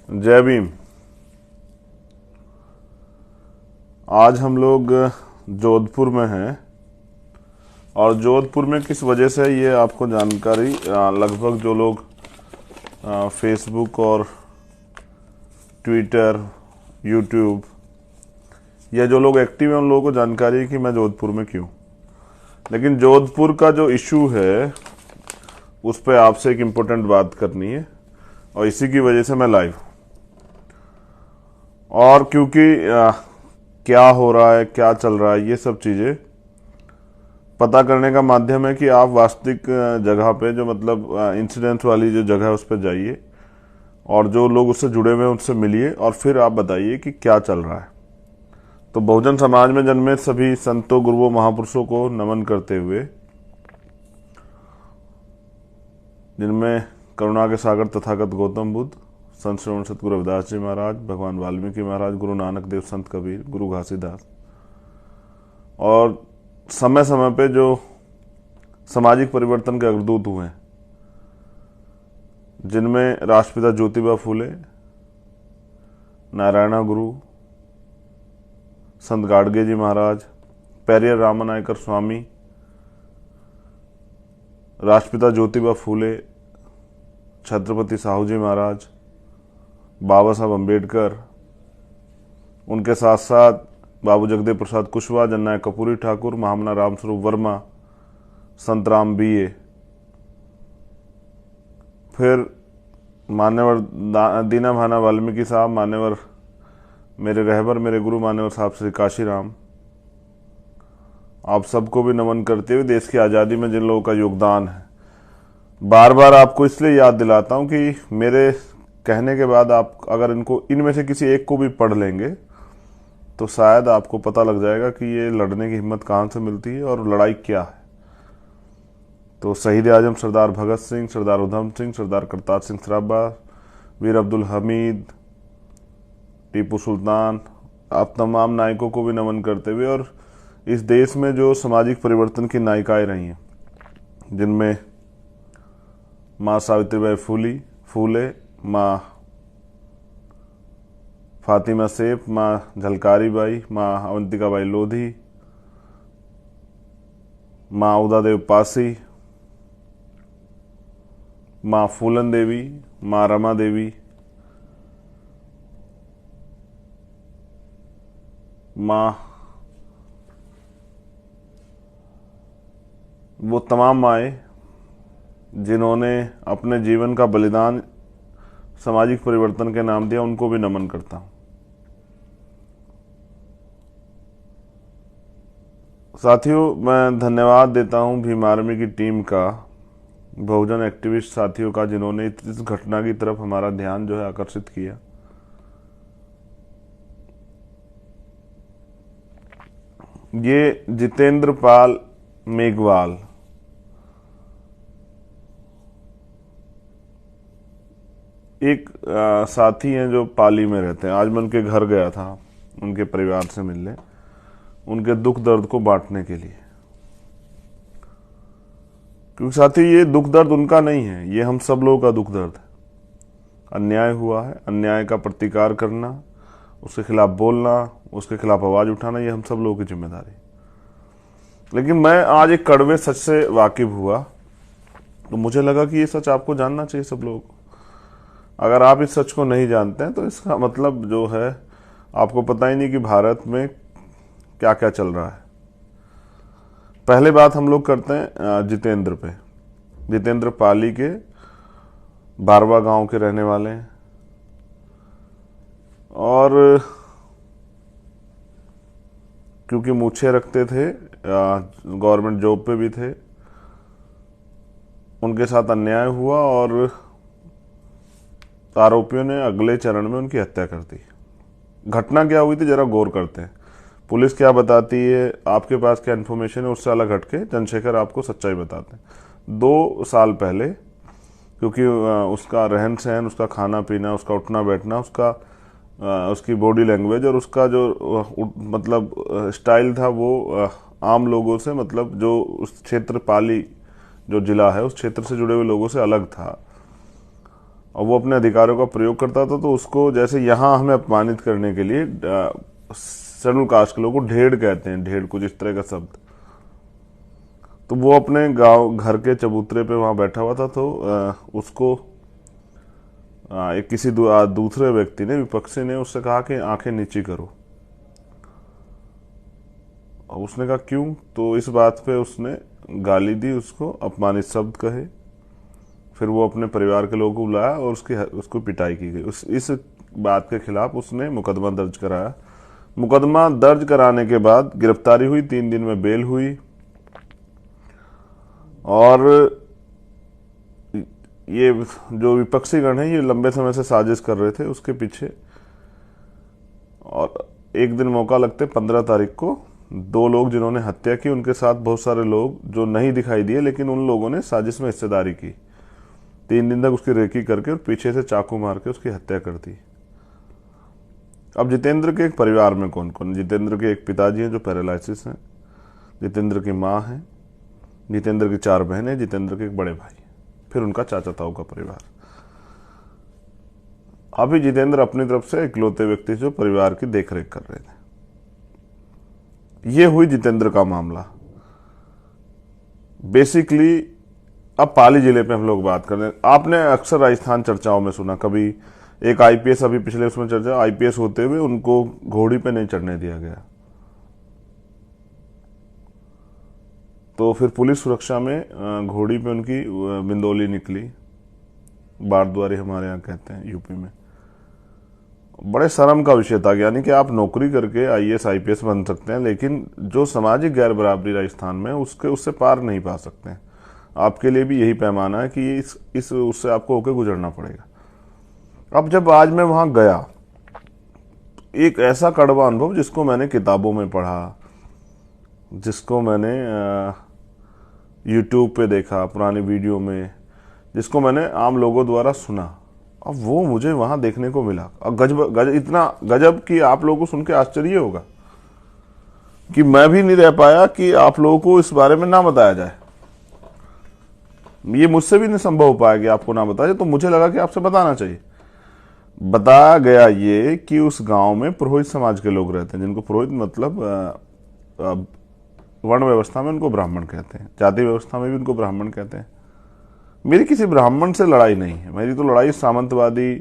जय भीम। आज हम लोग जोधपुर में हैं और जोधपुर में किस वजह से ये आपको जानकारी लगभग जो लोग फेसबुक और ट्विटर, यूट्यूब या जो लोग एक्टिव हैं उन लोगों को जानकारी है कि मैं जोधपुर में क्यों। लेकिन जोधपुर का जो इशू है उस पर आपसे एक इम्पोर्टेंट बात करनी है और इसी की वजह से मैं लाइव हूँ। और क्योंकि क्या हो रहा है, क्या चल रहा है, ये सब चीज़ें पता करने का माध्यम है कि आप वास्तविक जगह पे जो मतलब इंसिडेंट वाली जो जगह है उस पर जाइए और जो लोग उससे जुड़े हुए हैं उनसे मिलिए और फिर आप बताइए कि क्या चल रहा है। तो बहुजन समाज में जन्मे सभी संतों, गुरुओं, महापुरुषों को नमन करते हुए, जिनमें करुणा के सागर तथागत गौतम बुद्ध, संत श्रवण सतगुरु रविदास जी महाराज, भगवान वाल्मीकि महाराज, गुरु नानक देव, संत कबीर, गुरु घासीदास और समय समय पे जो सामाजिक परिवर्तन के अग्रदूत हुए हैं, जिनमें राष्ट्रपिता ज्योतिबा फूले, नारायणा गुरु, संत गाडगे जी महाराज, पेरियर रामनायकर स्वामी, राष्ट्रपिता ज्योतिबा फूले, छत्रपति साहू जी महाराज, बाबा साहब अम्बेडकर, उनके साथ साथ बाबू जगदेव प्रसाद कुशवाहा, जननायक कपूरी ठाकुर, महामना रामस्वरूप वर्मा, संत राम बीए, फिर मान्यवर दीना भाना वाल्मीकि साहब, मान्यवर मेरे रहबर, मेरे गुरु मान्यवर साहब श्री काशीराम। आप सबको भी नमन करते हुए देश की आज़ादी में जिन लोगों का योगदान है, बार बार आपको इसलिए याद दिलाता हूं कि मेरे कहने के बाद आप अगर इनमें से किसी एक को भी पढ़ लेंगे तो शायद आपको पता लग जाएगा कि ये लड़ने की हिम्मत कहाँ से मिलती है और लड़ाई क्या है। तो शहीद आजम सरदार भगत सिंह, सरदार उधम सिंह, सरदार करतार सिंह सराभा, वीर अब्दुल हमीद, टीपू सुल्तान, आप तमाम नायकों को भी नमन करते हुए और इस देश में जो सामाजिक परिवर्तन की नायिकाएं रही हैं, जिनमें माँ सावित्रीबाई फूले, माँ फातिमा सेफ, माँ झलकारी बाई, माँ अवंतिका बाई लोधी, माँ उदा देव पासी, माँ फूलन देवी, माँ रमा देवी, माँ, वो तमाम माएँ जिन्होंने अपने जीवन का बलिदान सामाजिक परिवर्तन के नाम दिया, उनको भी नमन करता हूं। साथियों, मैं धन्यवाद देता हूं भीम आर्मी की टीम का, बहुजन एक्टिविस्ट साथियों का, जिन्होंने इस घटना की तरफ हमारा ध्यान जो है आकर्षित किया। ये जितेंद्र पाल मेघवाल एक साथी हैं जो पाली में रहते हैं। आज मैं उनके घर गया था उनके परिवार से मिलने, उनके दुख दर्द को बांटने के लिए, क्योंकि साथी ये दुख दर्द उनका नहीं है, ये हम सब लोगों का दुख दर्द है। अन्याय हुआ है, अन्याय का प्रतिकार करना, उसके खिलाफ बोलना, उसके खिलाफ आवाज उठाना, ये हम सब लोगों की जिम्मेदारी। लेकिन मैं आज एक कड़वे सच से वाकिफ हुआ तो मुझे लगा कि ये सच आपको जानना चाहिए सब लोगों को। अगर आप इस सच को नहीं जानते हैं तो इसका मतलब जो है आपको पता ही नहीं कि भारत में क्या क्या चल रहा है। पहले बात हम लोग करते हैं जितेंद्र पे। जितेंद्र पाली के बारवा गांव के रहने वाले हैं और क्योंकि मूछें रखते थे, गवर्नमेंट जॉब पे भी थे, उनके साथ अन्याय हुआ और आरोपियों ने अगले चरण में उनकी हत्या कर दी। घटना क्या हुई थी जरा गौर करते हैं। पुलिस क्या बताती है, आपके पास क्या इन्फॉर्मेशन है, उससे अलग हटके चंद्रशेखर आपको सच्चाई बताते हैं। 2 साल पहले, क्योंकि उसका रहन सहन, उसका खाना पीना, उसका उठना बैठना, उसकी बॉडी लैंग्वेज और उसका जो मतलब स्टाइल था वो आम लोगों से, मतलब जो उस क्षेत्र पाली जो जिला है उस क्षेत्र से जुड़े हुए लोगों से अलग था। और वो अपने अधिकारों का प्रयोग करता था, तो उसको जैसे यहाँ हमें अपमानित करने के लिए शेड्यूल कास्ट के लोगों को ढेड़ कहते हैं, ढेड़ कुछ इस तरह का शब्द। तो वो अपने गांव घर के चबूतरे पे वहां बैठा हुआ था, तो उसको एक किसी दूसरे व्यक्ति ने, विपक्षी ने उससे कहा कि आंखें नीची करो। और उसने कहा क्यों? तो इस बात पे उसने गाली दी, उसको अपमानित शब्द कहे। फिर वो अपने परिवार के लोगों को बुलाया और उसको पिटाई की गई। इस बात के खिलाफ उसने मुकदमा दर्ज कराया। मुकदमा दर्ज कराने के बाद गिरफ्तारी हुई, 3 दिन में बेल हुई। और ये जो विपक्षी गण है, ये लंबे समय से साजिश कर रहे थे उसके पीछे। और एक दिन मौका लगते 15 तारीख को 2 लोग जिन्होंने हत्या की, उनके साथ बहुत सारे लोग जो नहीं दिखाई दिए, लेकिन उन लोगों ने साजिश में हिस्सेदारी की। 3 दिन तक उसकी रेकी करके और पीछे से चाकू मार के उसकी हत्या कर दी। अब जितेंद्र के एक परिवार में कौन कौन? जितेंद्र के एक पिताजी हैं जो पैरालिसिस हैं, जितेंद्र की माँ है, जितेंद्र की 4 बहनें, जितेंद्र के एक बड़े भाई, फिर उनका चाचा ताऊ का परिवार। अभी जितेंद्र अपनी तरफ से इकलौते व्यक्ति जो परिवार की देखरेख कर रहे थे। ये हुई जितेंद्र का मामला। बेसिकली अब पाली जिले पे हम लोग बात कर रहे हैं। आपने अक्सर राजस्थान चर्चाओं में सुना, कभी एक आईपीएस, अभी पिछले उसमें चर्चा, आईपीएस होते हुए उनको घोड़ी पे नहीं चढ़ने दिया गया, तो फिर पुलिस सुरक्षा में घोड़ी पे उनकी बिंदोली निकली, बारद्वारी हमारे यहाँ कहते हैं यूपी में। बड़े शर्म का विषय था, यानी कि आप नौकरी करके आईएएस आईपीएस बन सकते हैं, लेकिन जो सामाजिक गैर बराबरी राजस्थान में उससे पार नहीं पा सकते हैं। आपके लिए भी यही पैमाना है कि उससे आपको होकर गुजरना पड़ेगा। अब जब आज मैं वहां गया, एक ऐसा कड़वा अनुभव जिसको मैंने किताबों में पढ़ा, जिसको मैंने यूट्यूब पे देखा पुरानी वीडियो में, जिसको मैंने आम लोगों द्वारा सुना, अब वो मुझे वहां देखने को मिला। और इतना गजब कि आप लोगों को सुन के आश्चर्य होगा कि मैं भी नहीं रह पाया कि आप लोगों को इस बारे में ना बताया जाए। ये मुझसे भी नहीं संभव हो पाया कि आपको ना बताया, तो मुझे लगा कि आपसे बताना चाहिए। बताया गया ये कि उस गांव में पुरोहित समाज के लोग रहते हैं, जिनको पुरोहित मतलब वर्ण व्यवस्था में उनको ब्राह्मण कहते हैं, जाति व्यवस्था में भी उनको ब्राह्मण कहते हैं। मेरी किसी ब्राह्मण से लड़ाई नहीं है, मेरी तो लड़ाई सामंतवादी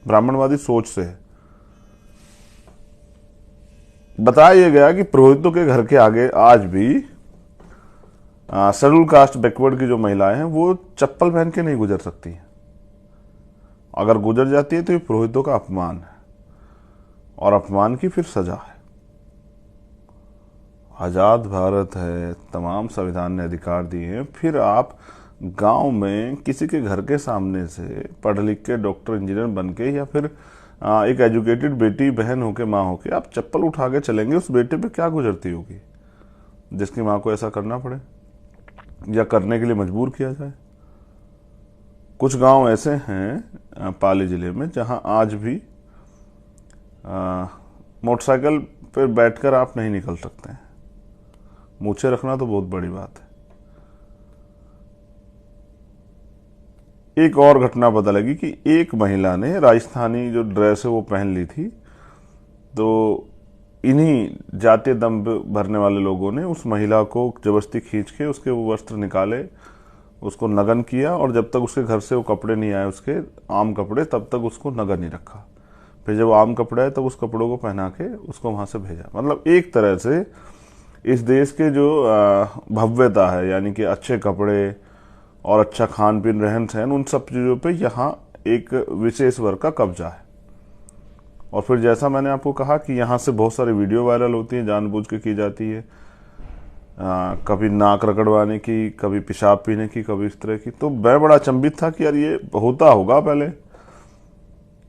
ब्राह्मणवादी सोच से है। बताया गया कि पुरोहितों के घर के आगे आज भी शेड्यूल कास्ट बैकवर्ड की जो महिलाएं हैं वो चप्पल पहन के नहीं गुजर सकती हैं। अगर गुजर जाती है तो ये पुरोहितों का अपमान है, और अपमान की फिर सजा है। आजाद भारत है, तमाम संविधान ने अधिकार दिए हैं, फिर आप गांव में किसी के घर के सामने से पढ़ लिख के डॉक्टर इंजीनियर बन के, या फिर एक एजुकेटेड बेटी बहन होके माँ होके आप चप्पल उठा के चलेंगे, उस बेटे पे क्या गुजरती होगी जिसकी माँ को ऐसा करना पड़े या करने के लिए मजबूर किया जाए। कुछ गांव ऐसे हैं पाली जिले में जहां आज भी मोटरसाइकिल पर बैठकर आप नहीं निकल सकते हैं। मूछें रखना तो बहुत बड़ी बात है। एक और घटना पता लगी कि एक महिला ने राजस्थानी जो ड्रेस है वो पहन ली थी, तो इन्हीं जातीय दम भरने वाले लोगों ने उस महिला को जबरदस्ती खींच के उसके वो वस्त्र निकाले, उसको नग्न किया, और जब तक उसके घर से वो कपड़े नहीं आए, उसके आम कपड़े, तब तक उसको नग्न नहीं रखा। फिर जब आम कपड़े आए तब उस कपड़ों को पहना के उसको वहां से भेजा। मतलब एक तरह से इस देश के जो भव्यता है, यानी कि अच्छे कपड़े और अच्छा खान पीन रहन सहन, उन सब चीज़ों पे यहाँ एक विशेष वर्ग का कब्जा है। और फिर जैसा मैंने आपको कहा कि यहाँ से बहुत सारी वीडियो वायरल होती है, जानबूझ के की जाती है, कभी नाक रगड़वाने की, कभी पेशाब पीने की, कभी इस तरह की। तो मैं बड़ा अचंभित था कि यार ये होता होगा पहले,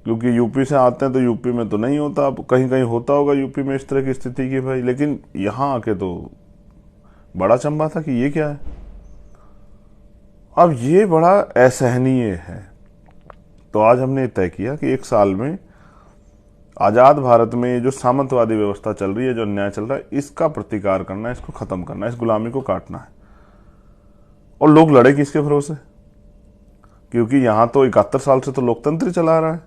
क्योंकि यूपी से आते हैं तो यूपी में तो नहीं होता, अब कहीं कहीं होता होगा यूपी में इस तरह की स्थिति की भाई, लेकिन यहाँ आके तो बड़ा अचंभा था कि ये क्या है। अब ये बड़ा असहनीय है। तो आज हमने तय किया कि 1 साल में आजाद भारत में जो सामंतवादी व्यवस्था चल रही है, जो अन्याय चल रहा है, इसका प्रतिकार करना है, इसको खत्म करना है, इस गुलामी को काटना है। और लोग लड़े किसके भरोसे? क्योंकि यहाँ तो 71 साल से तो लोकतंत्र ही चला रहा है,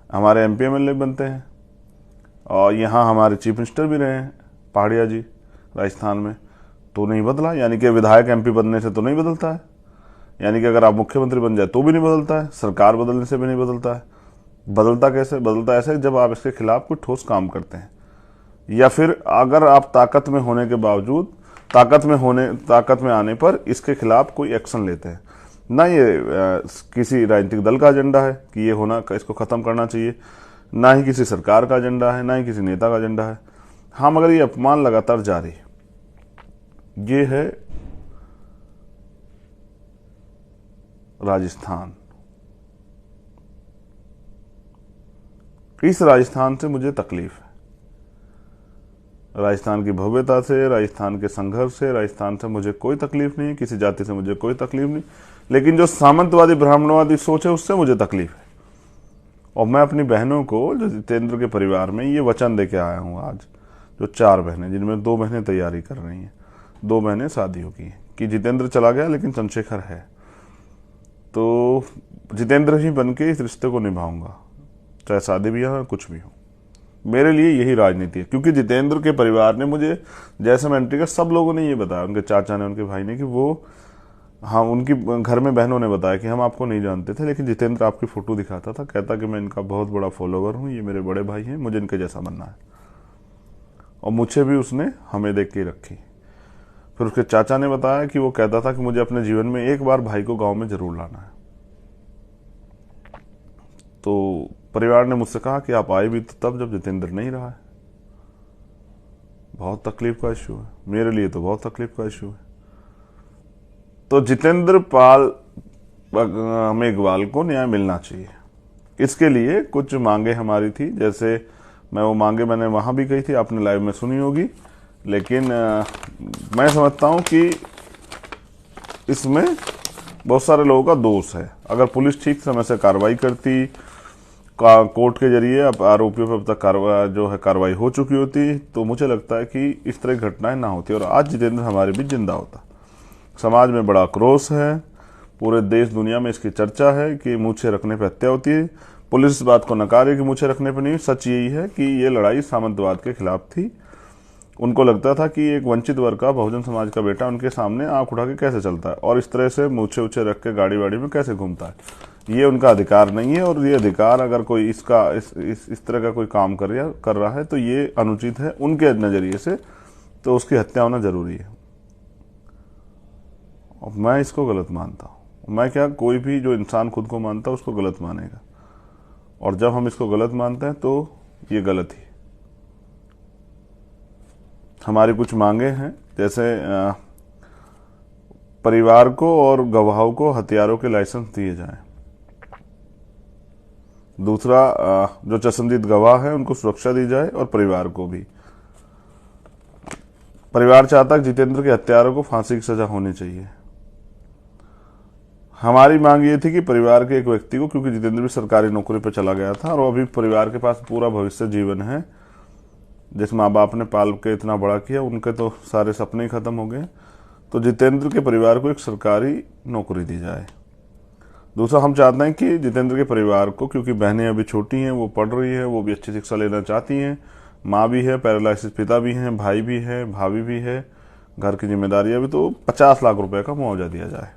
हमारे MP MLA बनते हैं, और यहाँ हमारे चीफ मिनिस्टर भी रहे हैं पहाड़िया जी राजस्थान में, तो नहीं बदला। यानी कि विधायक MP बनने से तो नहीं बदलता है, यानी कि अगर आप मुख्यमंत्री बन जाए तो भी नहीं बदलता है, सरकार बदलने से भी नहीं बदलता है। बदलता कैसे? बदलता ऐसे जब आप इसके खिलाफ कोई ठोस काम करते हैं, या फिर अगर आप ताकत में होने के बावजूद ताकत में आने पर इसके खिलाफ कोई एक्शन लेते हैं। ना ये किसी राजनीतिक दल का एजेंडा है कि ये होना, इसको खत्म करना चाहिए, ना ही किसी सरकार का एजेंडा है, ना ही किसी नेता का एजेंडा है। हाँ, मगर ये अपमान लगातार जारी है। ये है राजस्थान। इस राजस्थान से मुझे तकलीफ है, राजस्थान की भव्यता से, राजस्थान के संघर्ष से, राजस्थान से मुझे कोई तकलीफ नहीं, किसी जाति से मुझे कोई तकलीफ नहीं, लेकिन जो सामंतवादी ब्राह्मणवादी सोच है उससे मुझे तकलीफ है। और मैं अपनी बहनों को, जो जितेंद्र के परिवार में, ये वचन दे के आया हूँ आज, जो 4 बहनें, जिनमें 2 बहनें तैयारी कर रही हैं, 2 बहनें शादी हो गई हैं, कि जितेंद्र चला गया लेकिन चंद्रशेखर है, तो जितेंद्र ही बन के इस रिश्ते को निभाऊंगा, चाहे शादी भी हो कुछ भी हो। मेरे लिए यही राजनीति है, क्योंकि जितेंद्र के परिवार ने मुझे, जैसे मैं एंट्री कर, सब लोगों ने ये बताया, उनके चाचा ने, उनके भाई ने, कि वो, हाँ, उनकी घर में बहनों ने बताया कि हम आपको नहीं जानते थे, लेकिन जितेंद्र आपकी फोटो दिखाता था, कहता कि मैं इनका बहुत बड़ा फॉलोवर हूँ, ये मेरे बड़े भाई हैं, मुझे इनके जैसा बनना है। और मुझे भी उसने हमें देख के रखी। फिर उसके चाचा ने बताया कि वो कहता था कि मुझे अपने जीवन में एक बार भाई को गाँव में जरूर लाना है। तो परिवार ने मुझसे कहा कि आप आए भी तो तब जब जितेंद्र नहीं रहा है। बहुत तकलीफ का इश्यू है, मेरे लिए तो बहुत तकलीफ का इश्यू है। तो जितेंद्र पाल मेघवाल को न्याय मिलना चाहिए। इसके लिए कुछ मांगे हमारी थी, जैसे वो मांगे मैंने वहां भी कही थी, आपने लाइव में सुनी होगी, लेकिन मैं समझता हूं कि इसमें बहुत सारे लोगों का दोष है। अगर पुलिस ठीक समय से कार्रवाई करती, कोर्ट के जरिए अब आरोपियों पर अब तक कार्रवाई हो चुकी होती, तो मुझे लगता है कि इस तरह की घटनाएं ना होती और आज जितेंद्र हमारे बीच जिंदा होता। समाज में बड़ा आक्रोश है, पूरे देश दुनिया में इसकी चर्चा है कि मूछें रखने पर हत्या होती है। पुलिस इस बात को नकार है कि मूछें रखने पर नहीं। सच यही है कि ये लड़ाई सामंतवाद के खिलाफ थी। उनको लगता था कि एक वंचित वर्ग का, बहुजन समाज का बेटा उनके सामने आंख उठा के कैसे चलता है और इस तरह से मूछे उछे रख के गाड़ी वाड़ी में कैसे घूमता है। ये उनका अधिकार नहीं है, और ये अधिकार अगर कोई इसका इस तरह का कोई काम कर रहा है तो ये अनुचित है उनके नजरिए से, तो उसकी हत्या होना जरूरी है। और मैं इसको गलत मानता हूं। मैं क्या, कोई भी जो इंसान खुद को मानता है उसको गलत मानेगा, और जब हम इसको गलत मानते हैं तो ये गलत ही। हमारी कुछ मांगे हैं, जैसे परिवार को और गवाहों को हथियारों के लाइसेंस दिए जाएं। दूसरा, जो चश्मदीद गवाह है उनको सुरक्षा दी जाए, और परिवार को भी। परिवार चाहता है जितेंद्र के हत्यारों को फांसी की सजा होनी चाहिए। हमारी मांग ये थी कि परिवार के एक व्यक्ति को, क्योंकि जितेंद्र भी सरकारी नौकरी पर चला गया था और अभी परिवार के पास पूरा भविष्य जीवन है, जिस माँ बाप ने पाल के इतना बड़ा किया, उनके तो सारे सपने ही खत्म हो गए, तो जितेंद्र के परिवार को एक सरकारी नौकरी दी जाए। दूसरा, हम चाहते हैं कि जितेंद्र के परिवार को, क्योंकि बहनें अभी छोटी हैं, वो पढ़ रही हैं, वो भी अच्छी शिक्षा लेना चाहती हैं, माँ भी है, पैरालाइसिस पिता भी हैं, भाई भी है, भाभी भी है, घर की जिम्मेदारियां भी, तो 50 लाख रुपए का मुआवजा दिया जाए।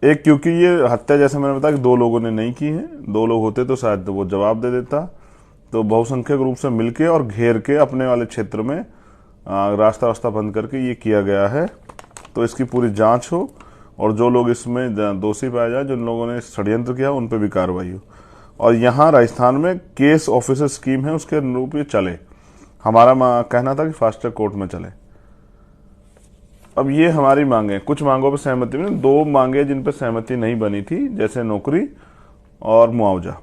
एक, क्योंकि ये हत्या, जैसे मैंने बताया कि 2 लोगों ने नहीं की है, 2 लोग होते तो शायद वो जवाब दे देता, तो बहुसंख्यक रूप से मिलके और घेर के अपने वाले क्षेत्र में रास्ता बंद करके ये किया गया है। तो इसकी पूरी जांच हो, और जो लोग इसमें दोषी पाए जाए, जिन लोगों ने षड्यंत्र किया, उन पर भी कार्रवाई हो। और यहाँ राजस्थान में केस ऑफिसर स्कीम है, उसके अनुरूप ये चले। हमारा कहना था कि फास्ट ट्रैक कोर्ट में चले। अब ये हमारी मांगे, कुछ मांगों पर सहमति नहीं, 2 मांगे जिन पर सहमति नहीं बनी थी, जैसे नौकरी और मुआवजा।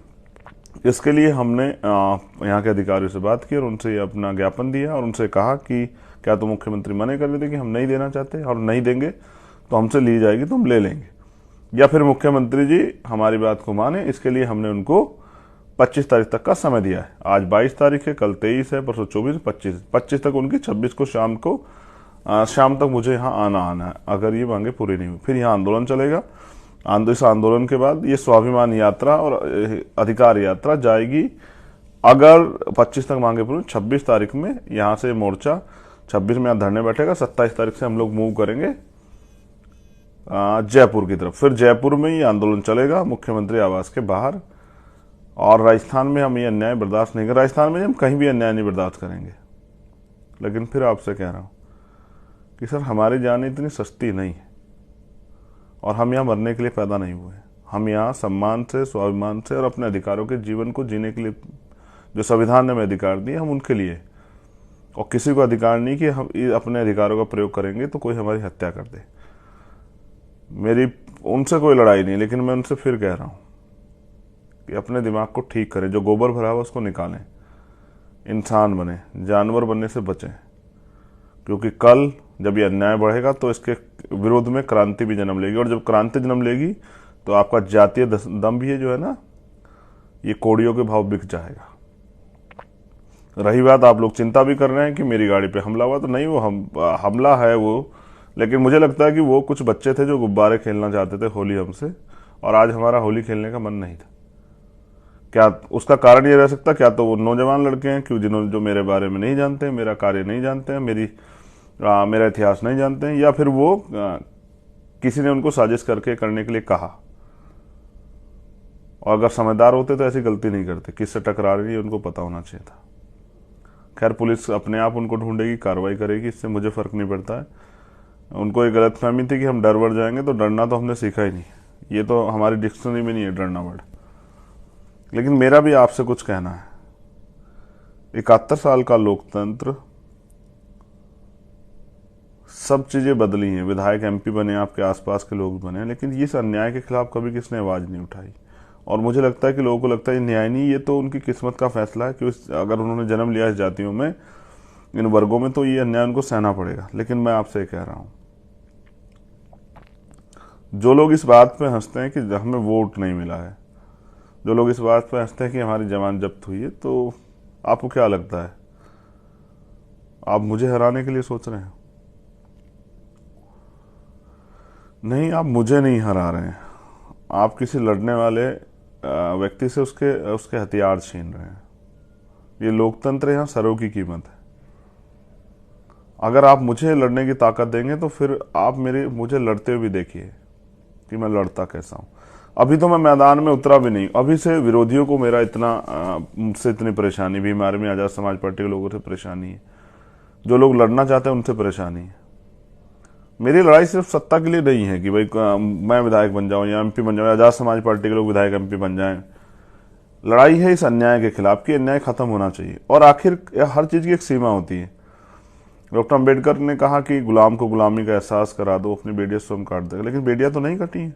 इसके लिए हमने यहाँ के अधिकारियों से बात की और उनसे अपना ज्ञापन दिया, और उनसे कहा कि क्या तो मुख्यमंत्री मना कर रहे थे कि हम नहीं देना चाहते, और नहीं देंगे तो हमसे ली जाएगी तो हम ले लेंगे, या फिर मुख्यमंत्री जी हमारी बात को माने। इसके लिए हमने उनको 25 तारीख तक का समय दिया है। आज 22 तारीख है, कल 23 है, परसों 24, 25 तक उनकी, 26 को शाम तक मुझे यहाँ आना है। अगर ये मांगे पूरी नहीं हुई, फिर यहाँ आंदोलन चलेगा, इस आंदोलन के बाद ये स्वाभिमान यात्रा और अधिकार यात्रा जाएगी। अगर 25 तक मांगे पूरी, 26 तारीख में यहां से मोर्चा 26 में धरने बैठेगा, 27 तारीख से हम लोग मूव करेंगे जयपुर की तरफ। फिर जयपुर में ये आंदोलन चलेगा मुख्यमंत्री आवास के बाहर। और राजस्थान में हम ये अन्याय बर्दाश्त नहीं करेंगे। राजस्थान में हम कहीं भी अन्याय नहीं बर्दाश्त करेंगे। लेकिन फिर आपसे कह रहा हूं कि सर, हमारी जान इतनी सस्ती नहीं है और हम यहां मरने के लिए पैदा नहीं हुए। हम यहां सम्मान से, स्वाभिमान से और अपने अधिकारों के जीवन को जीने के लिए जो संविधान ने हमें अधिकार दिए, हम उनके लिए। और किसी को अधिकार नहीं कि हम अपने अधिकारों का प्रयोग करेंगे तो कोई हमारी हत्या कर दे। मेरी उनसे कोई लड़ाई नहीं, लेकिन मैं उनसे फिर कह रहा हूं कि अपने दिमाग को ठीक करें। जो गोबर भरा हुआ उसको निकालें, इंसान बने, जानवर बनने से बचें। क्योंकि कल जब ये अन्याय बढ़ेगा तो इसके विरोध में क्रांति भी जन्म लेगी। और जब क्रांति जन्म लेगी तो आपका जातीय दम भी है जो है ना, ये कोड़ियों के भाव बिक जाएगा। रही बात, आप लोग चिंता भी कर रहे हैं कि मेरी गाड़ी पे हमला हुआ, तो नहीं, वो हमला है वो। लेकिन मुझे लगता है कि वो कुछ बच्चे थे जो गुब्बारे खेलना चाहते थे होली हमसे, और आज हमारा होली खेलने का मन नहीं था। क्या उसका कारण ये रह सकता? क्या तो वो नौजवान लड़के हैं क्यों, जिन्होंने जो मेरे बारे में नहीं जानते, मेरा कार्य नहीं जानते हैं, मेरा इतिहास नहीं जानते हैं, या फिर वो किसी ने उनको साजिश करने के लिए कहा। और अगर समझदार होते तो ऐसी गलती नहीं करते। किससे टकरा रही है उनको पता होना चाहिए था। खैर, पुलिस अपने आप उनको ढूंढेगी, कार्रवाई करेगी, इससे मुझे फर्क नहीं पड़ता है। उनको एक गलतफहमी थी कि हम डर बढ़ जाएंगे, तो डरना तो हमने सीखा ही नहीं। ये तो हमारी डिक्शनरी में नहीं है डरना वर्ड। लेकिन मेरा भी आपसे कुछ कहना है। 71 साल का लोकतंत्र, सब चीजें बदली हैं। विधायक एमपी बने, आपके आसपास के लोग बने, लेकिन इस अन्याय के खिलाफ कभी किसने आवाज नहीं उठाई। और मुझे लगता है कि लोगों को लगता है न्याय नहीं, ये तो उनकी किस्मत का फैसला है कि अगर उन्होंने जन्म लिया इस जातियों में, इन वर्गों में, तो ये अन्याय उनको सहना पड़ेगा। लेकिन मैं आपसे कह रहा हूं, जो लोग इस बात पे हंसते हैं कि हमें वोट नहीं मिला है, जो लोग इस बात पे हंसते हैं कि हमारी जमानत जब्त हुई है, तो आपको क्या लगता है, आप मुझे हराने के लिए सोच रहे हैं? नहीं, आप मुझे नहीं हरा रहे हैं। आप किसी लड़ने वाले व्यक्ति से उसके हथियार छीन रहे हैं। ये लोकतंत्र, यहां सरों की कीमत है। अगर आप मुझे लड़ने की ताकत देंगे तो फिर आप मुझे लड़ते हुए भी देखिए कि मैं लड़ता कैसा हूं। अभी तो मैं मैदान में उतरा भी नहीं। अभी से विरोधियों को मेरा मुझसे इतनी परेशानी, भीम आर्मी आजाद समाज पार्टी के लोगों से परेशानी है। जो लोग लड़ना चाहते हैं उनसे परेशानी है। मेरी लड़ाई सिर्फ सत्ता के लिए नहीं है कि भाई मैं विधायक बन जाऊं या एमपी बन जाऊं, आजाद समाज पार्टी के लोग विधायक एमपी बन जाएं। लड़ाई है इस अन्याय के खिलाफ कि अन्याय खत्म होना चाहिए। और आखिर हर चीज की एक सीमा होती है। डॉक्टर अम्बेडकर ने कहा कि गुलाम को गुलामी का एहसास करा दो, अपनी बेटियां स्वयं काट देगा। लेकिन बेटियां तो नहीं कटी हैं।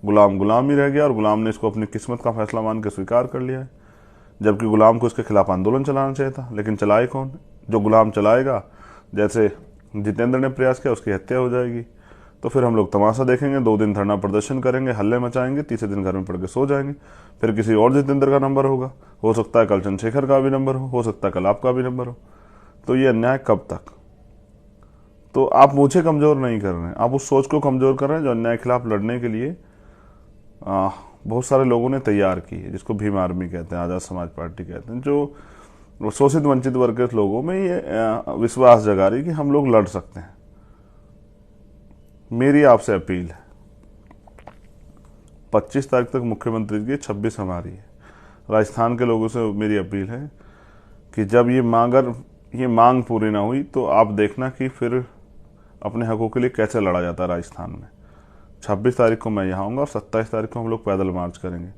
गुलाम ही रह गया, और गुलाम ने इसको अपनी किस्मत का फैसला मान के स्वीकार कर लिया है। जबकि गुलाम को इसके खिलाफ आंदोलन चलाना चाहिए था, लेकिन चलाए कौन? जो गुलाम चलाएगा, जैसे जितेंद्र ने प्रयास किया, उसकी हत्या हो जाएगी। तो फिर हम लोग तमाशा देखेंगे, 2 दिन धरना प्रदर्शन करेंगे, हल्ले मचाएंगे, तीसरे दिन घर में पड़ के सो जाएंगे। फिर किसी और जितेंद्र का नंबर होगा, हो सकता है कल चंद्रशेखर का भी नंबर हो सकता है कल आपका भी नंबर हो। तो ये अन्याय कब तक? तो आप मुझे कमजोर नहीं कर रहे हैं, आप उस सोच को कमजोर कर रहे हैं जो अन्याय के खिलाफ लड़ने के लिए बहुत सारे लोगों ने तैयार की है, जिसको भीम आर्मी कहते हैं, आजाद समाज पार्टी कहते हैं। जो शोषित वंचित वर्ग के लोगों में ये विश्वास जगा रही कि हम लोग लड़ सकते हैं। मेरी आपसे अपील है, 25 तारीख तक मुख्यमंत्री की, 26 हमारी है। राजस्थान के लोगों से मेरी अपील है कि जब ये मांग पूरी ना हुई तो आप देखना कि फिर अपने हकों के लिए कैसे लड़ा जाता है राजस्थान में। 26 तारीख को मैं यहाँ आऊँगा और 27 तारीख को हम लोग पैदल मार्च करेंगे।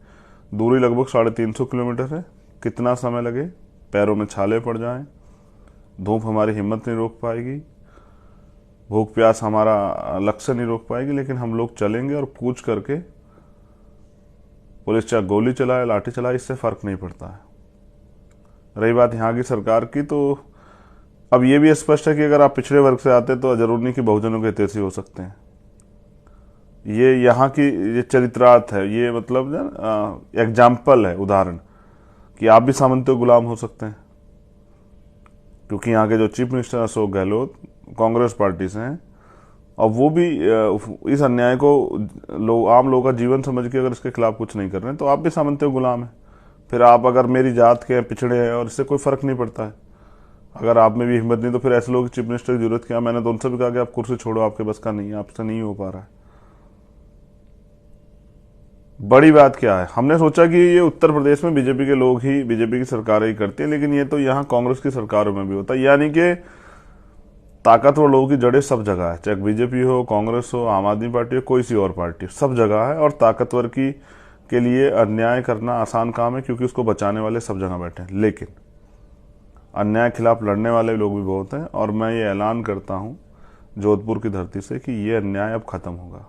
दूरी लगभग 350 किलोमीटर है। कितना समय लगे, पैरों में छाले पड़ जाएं, धूप हमारी हिम्मत नहीं रोक पाएगी, भूख प्यास हमारा लक्ष्य नहीं रोक पाएगी, लेकिन हम लोग चलेंगे। और कूच करके, पुलिस चाहे गोली चलाए, लाठी चलाए, इससे फर्क नहीं पड़ता है। रही बात यहाँ की सरकार की, तो अब ये भी स्पष्ट है कि अगर आप पिछड़े वर्ग से आते तो जरूरी नहीं कि बहुजनों के हितैषी हो सकते हैं। ये यहाँ की ये चरित्रार्थ है, ये मतलब एग्जाम्पल है, उदाहरण कि आप भी सामंतों गुलाम हो सकते हैं। क्योंकि यहाँ के जो chief minister Ashok Gehlot Congress party से हैं, और वो भी इस अन्याय को आम लोगों का जीवन समझ के अगर इसके खिलाफ कुछ नहीं कर रहे हैं तो आप भी सामंत गुलाम हैं। फिर आप अगर मेरी जात के हैं, पिछड़े हैं, और इससे कोई फर्क नहीं पड़ता है। अगर आप में भी हिम्मत नहीं तो फिर ऐसे लोग चीफ मिनिस्टर की जरूरत क्या? मैंने तो उनसे भी कहा कि आप कुर्सी छोड़ो, आपके बस का नहीं है, आपसे नहीं हो पा रहा है। बड़ी बात क्या है, हमने सोचा कि ये उत्तर प्रदेश में बीजेपी के लोग ही, बीजेपी की सरकारें ही करती है, लेकिन ये तो यहाँ कांग्रेस की सरकारों में भी होता है। यानी कि ताकतवर लोगों की जड़ें सब जगह है, चाहे बीजेपी हो, कांग्रेस हो, आम आदमी पार्टी हो, कोई सी और पार्टी, सब जगह है। और ताकतवर की के लिए अन्याय करना आसान काम है, क्योंकि उसको बचाने वाले सब जगह बैठे हैं। लेकिन अन्याय के खिलाफ लड़ने वाले लोग भी बहुत हैं, और मैं ये ऐलान करता हूं जोधपुर की धरती से कि ये अन्याय अब खत्म होगा।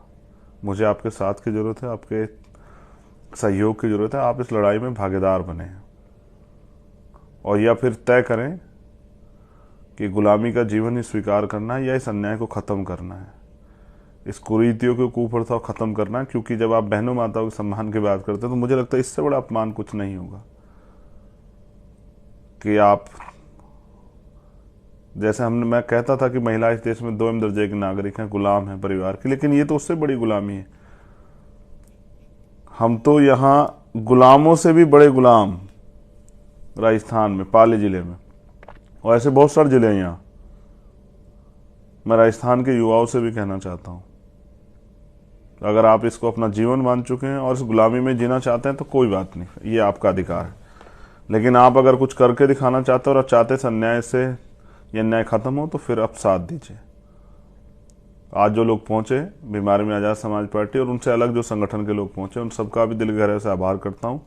मुझे आपके साथ की जरूरत है, आपके सहयोग की जरूरत है। आप इस लड़ाई में भागीदार बने, और या फिर तय करें कि गुलामी का जीवन ही स्वीकार करना है या इस अन्याय को खत्म करना है, इस कुरीतियों को, कुप्रथा को खत्म करना है। क्योंकि जब आप बहनों माताओं के सम्मान की बात करते हैं तो मुझे लगता है इससे बड़ा अपमान कुछ नहीं होगा कि आप, जैसे मैं कहता था कि महिला इस देश में 2 दर्जे के नागरिक हैं, गुलाम हैं परिवार के, लेकिन ये तो उससे बड़ी गुलामी है। हम तो यहाँ गुलामों से भी बड़े गुलाम, राजस्थान में पाली जिले में, और ऐसे बहुत सारे जिले हैं यहाँ। मैं राजस्थान के युवाओं से भी कहना चाहता हूँ, अगर आप इसको अपना जीवन मान चुके हैं और इस गुलामी में जीना चाहते हैं तो कोई बात नहीं, ये आपका अधिकार है। लेकिन आप अगर कुछ करके दिखाना चाहते हो और चाहते इस अन्याय से ये अन्याय खत्म हो, तो फिर आप साथ दीजिए। आज जो लोग पहुंचे बीमारी में, आजाद समाज पार्टी और उनसे अलग जो संगठन के लोग पहुंचे, उन सबका भी दिल गहरे से आभार करता हूं।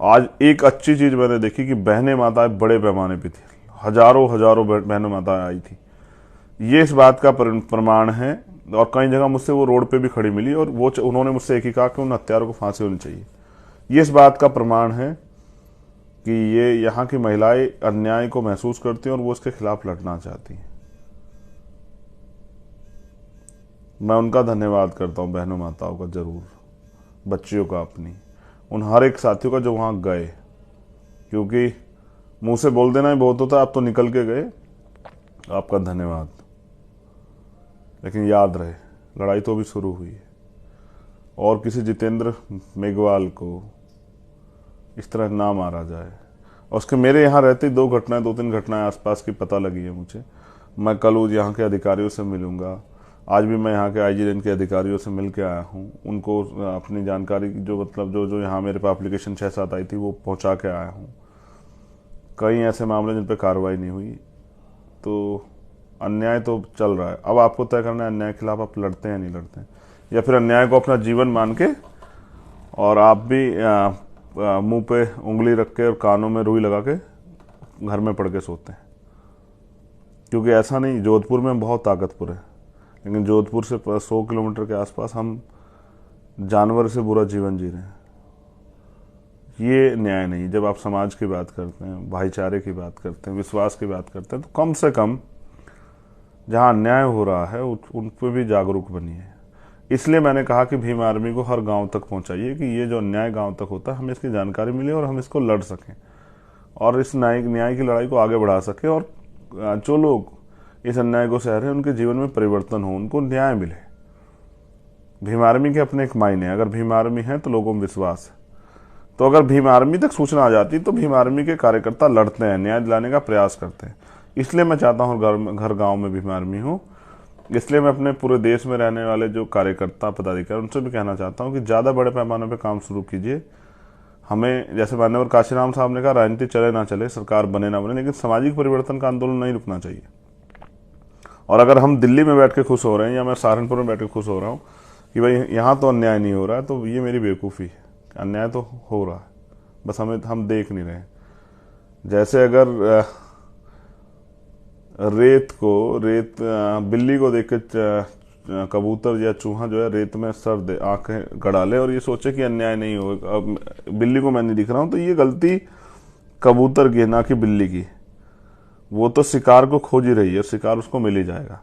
आज एक अच्छी चीज मैंने देखी कि बहनें माताएं बड़े पैमाने पर थी, हजारों हजारों बहनों माताएं आई थी। ये इस बात का प्रमाण है, और कई जगह मुझसे वो रोड पे भी खड़ी मिली, और वो उन्होंने मुझसे एक ही कहा कि उन हत्यारों को फांसी होनी चाहिए। ये इस बात का प्रमाण है कि ये यहाँ की महिलाएं अन्याय को महसूस करती हैं और वो इसके खिलाफ लड़ना चाहती हैं। मैं उनका धन्यवाद करता हूँ, बहनों माताओं का जरूर, बच्चियों का, अपनी, उन हर एक साथियों का जो वहां गए। क्योंकि मुंह से बोल देना ही बहुत होता है, आप तो निकल के गए, आपका धन्यवाद। लेकिन याद रहे, लड़ाई तो अभी शुरू हुई है, और किसी जितेंद्र मेघवाल को इस तरह ना मारा जाए। और उसके मेरे यहाँ रहती 2-3 घटनाएं आसपास की पता लगी है मुझे। मैं कल यहाँ के अधिकारियों से मिलूंगा, आज भी मैं यहाँ के आईजी रेंज के अधिकारियों से मिल के आया हूँ, उनको अपनी जानकारी जो मतलब जो यहाँ मेरे पास एप्लीकेशन 6-7 आई थी वो पहुँचा के आया हूँ। कई ऐसे मामले जिन पर कार्रवाई नहीं हुई, तो अन्याय तो चल रहा है। अब आपको तय करना है अन्याय के खिलाफ आप लड़ते हैं, नहीं लड़ते हैं, या फिर अन्याय को अपना जीवन मान के और आप भी मुंह पे उंगली रख के और कानों में रुई लगा के घर में पड़ के सोते हैं। क्योंकि ऐसा नहीं, जोधपुर में बहुत ताकतवर है, लेकिन जोधपुर से 100 किलोमीटर के आसपास हम जानवर से बुरा जीवन जी रहे हैं। ये न्याय नहीं। जब आप समाज की बात करते हैं, भाईचारे की बात करते हैं, विश्वास की बात करते हैं, तो कम से कम जहां अन्याय हो रहा है उन पर भी जागरूक बनिए। इसलिए मैंने कहा कि भीम आर्मी को हर गांव तक पहुंचाइए कि ये जो अन्याय गांव तक होता है हमें इसकी जानकारी मिले और हम इसको लड़ सकें और इस न्याय की लड़ाई को आगे बढ़ा सकें, और जो लोग इस अन्याय को सह रहे हैं उनके जीवन में परिवर्तन हो, उनको न्याय मिले। भीम आर्मी के अपने एक मायने, अगर भीम आर्मी है तो लोगों में विश्वास है। तो अगर भीम आर्मी तक सूचना आ जाती तो भीम आर्मी के कार्यकर्ता लड़ते हैं, न्याय दिलाने का प्रयास करते हैं। इसलिए मैं चाहता हूँ घर गांव में भीम आर्मी हो। इसलिए मैं अपने पूरे देश में रहने वाले जो कार्यकर्ता पदाधिकारी उनसे भी कहना चाहता हूँ कि ज़्यादा बड़े पैमाने पर काम शुरू कीजिए। हमें, जैसे मान्यवर काशीराम साहब ने कहा, राजनीति चले ना चले, सरकार बने ना बने, लेकिन सामाजिक परिवर्तन का आंदोलन नहीं रुकना चाहिए। और अगर हम दिल्ली में बैठ के खुश हो रहे हैं या मैं सहारनपुर में बैठ के खुश हो रहा हूँ कि भाई यहाँ तो अन्याय नहीं हो रहा है, तो ये मेरी बेवकूफ़ी है। अन्याय तो हो रहा है, बस हम देख नहीं रहे। जैसे अगर बिल्ली को देख के कबूतर या चूहा जो है रेत में सर दे, आंखें गड़ा ले और ये सोचे कि अन्याय नहीं होगा, बिल्ली को मैं नहीं दिख रहा हूं, तो ये गलती कबूतर की है, ना कि बिल्ली की। वो तो शिकार को खोज ही रही है, शिकार उसको मिल ही जाएगा।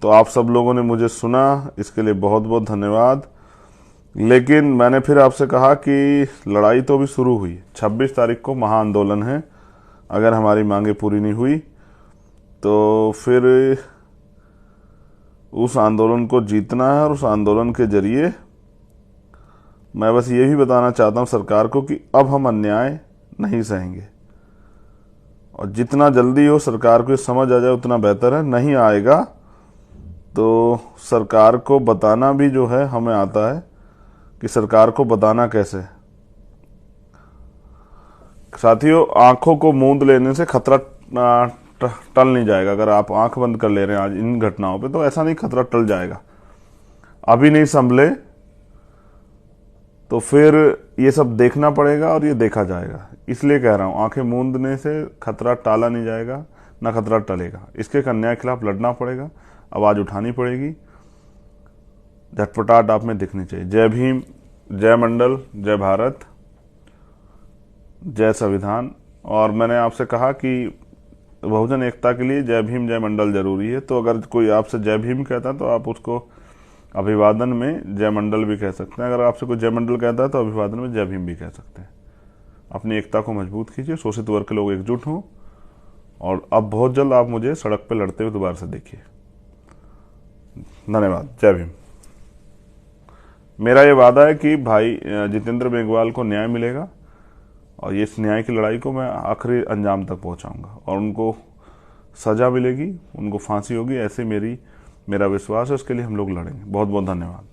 तो आप सब लोगों ने मुझे सुना, इसके लिए बहुत बहुत धन्यवाद। लेकिन मैंने फिर आपसे कहा कि लड़ाई तो अभी शुरू हुई, 26 तारीख को महाआंदोलन है। अगर हमारी मांगे पूरी नहीं हुई तो फिर उस आंदोलन को जीतना है और उस आंदोलन के जरिए मैं बस ये भी बताना चाहता हूं सरकार को कि अब हम अन्याय नहीं सहेंगे, और जितना जल्दी हो सरकार को ये समझ आ जाए उतना बेहतर है। नहीं आएगा तो सरकार को बताना भी जो है हमें आता है कि सरकार को बताना कैसे। साथियों, आंखों को मूंद लेने से खतरा टल नहीं जाएगा। अगर आप आंख बंद कर ले रहे हैं आज इन घटनाओं पे, तो ऐसा नहीं खतरा टल जाएगा। अभी नहीं संभले तो फिर ये सब देखना पड़ेगा और ये देखा जाएगा। इसलिए कह रहा हूं, आंखें मूंदने से खतरा टाला नहीं जाएगा, ना खतरा टलेगा। इसके अन्याय के खिलाफ लड़ना पड़ेगा, आवाज उठानी पड़ेगी, झटपटाहट आप में दिखनी चाहिए। जय भीम, जय मंडल, जय भारत, जय संविधान। और मैंने आपसे कहा कि बहुजन एकता के लिए जय भीम जय मंडल जरूरी है, तो अगर कोई आपसे जय भीम कहता है तो आप उसको अभिवादन में जय मंडल भी कह सकते हैं। अगर आपसे कोई जय मंडल कहता है तो अभिवादन में जय भीम भी कह सकते हैं। अपनी एकता को मजबूत कीजिए, शोषित वर्ग के लोग एकजुट हों, और अब बहुत जल्द आप मुझे सड़क पर लड़ते हुए दोबारा से देखिए। धन्यवाद। जय भीम। मेरा ये वादा है कि भाई जितेंद्र मेघवाल को न्याय मिलेगा, और ये इस न्याय की लड़ाई को मैं आखिरी अंजाम तक पहुंचाऊंगा, और उनको सजा मिलेगी, उनको फांसी होगी, ऐसे मेरा विश्वास है। उसके लिए हम लोग लड़ेंगे। बहुत बहुत धन्यवाद।